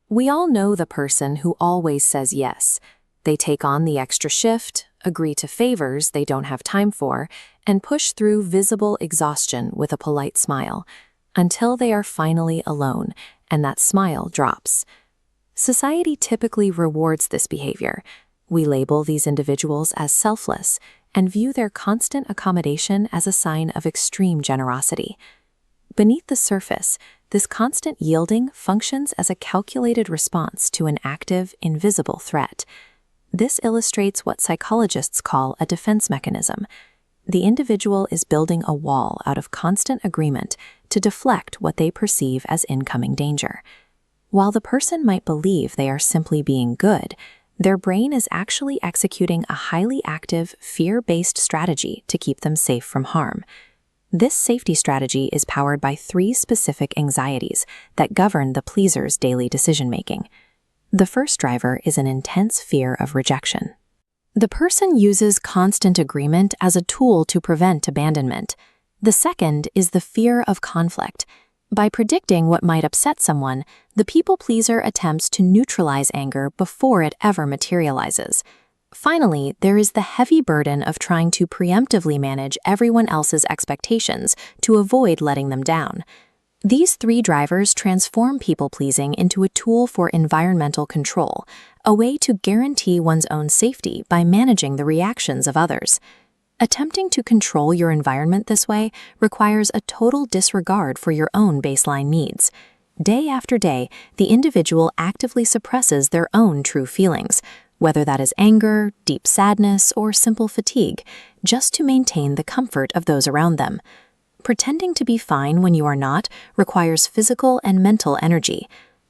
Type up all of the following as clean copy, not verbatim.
We all know the person who always says yes. They take on the extra shift, agree to favors they don't have time for, and push through visible exhaustion with a polite smile, until they are finally alone, and that smile drops. Society typically rewards this behavior. We label these individuals as selfless and view their constant accommodation as a sign of extreme generosity. Beneath the surface, this constant yielding functions as a calculated response to an active, invisible threat. This illustrates what psychologists call a defense mechanism. The individual is building a wall out of constant agreement to deflect what they perceive as incoming danger. While the person might believe they are simply being good, their brain is actually executing a highly active, fear-based strategy to keep them safe from harm. This safety strategy is powered by 3 specific anxieties that govern the pleaser's daily decision-making. The first driver is an intense fear of rejection. The person uses constant agreement as a tool to prevent abandonment. The second is the fear of conflict. By predicting what might upset someone, the people pleaser attempts to neutralize anger before it ever materializes. Finally, there is the heavy burden of trying to preemptively manage everyone else's expectations to avoid letting them down. These 3 drivers transform people-pleasing into a tool for environmental control, a way to guarantee one's own safety by managing the reactions of others. Attempting to control your environment this way requires a total disregard for your own baseline needs. Day after day, the individual actively suppresses their own true feelings, whether that is anger, deep sadness, or simple fatigue, just to maintain the comfort of those around them. Pretending to be fine when you are not requires physical and mental energy.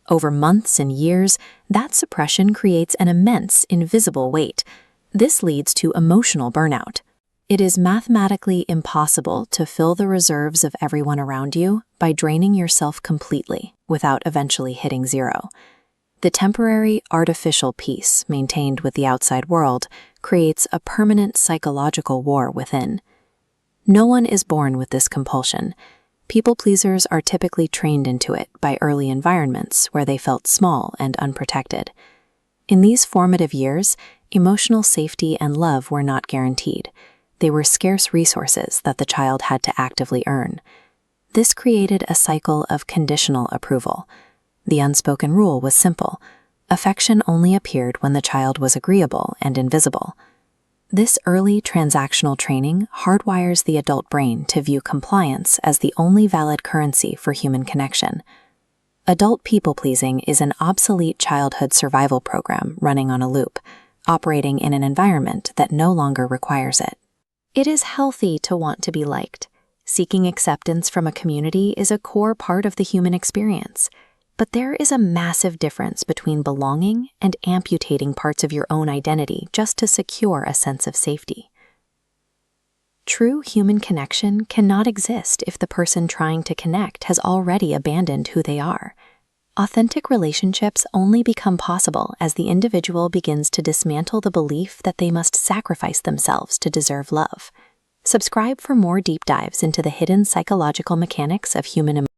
Over months and years, that suppression creates an immense, invisible weight. This leads to emotional burnout. It is mathematically impossible to fill the reserves of everyone around you by draining yourself completely without eventually hitting zero. The temporary, artificial peace maintained with the outside world creates a permanent psychological war within. No one is born with this compulsion. People pleasers are typically trained into it by early environments where they felt small and unprotected. In these formative years, emotional safety and love were not guaranteed. They were scarce resources that the child had to actively earn. This created a cycle of conditional approval. The unspoken rule was simple. Affection only appeared when the child was agreeable and invisible. This early transactional training hardwires the adult brain to view compliance as the only valid currency for human connection. Adult people-pleasing is an obsolete childhood survival program running on a loop, operating in an environment that no longer requires it. It is healthy to want to be liked. Seeking acceptance from a community is a core part of the human experience. But there is a massive difference between belonging and amputating parts of your own identity just to secure a sense of safety. True human connection cannot exist if the person trying to connect has already abandoned who they are. Authentic relationships only become possible as the individual begins to dismantle the belief that they must sacrifice themselves to deserve love. Subscribe for more deep dives into the hidden psychological mechanics of human emotion.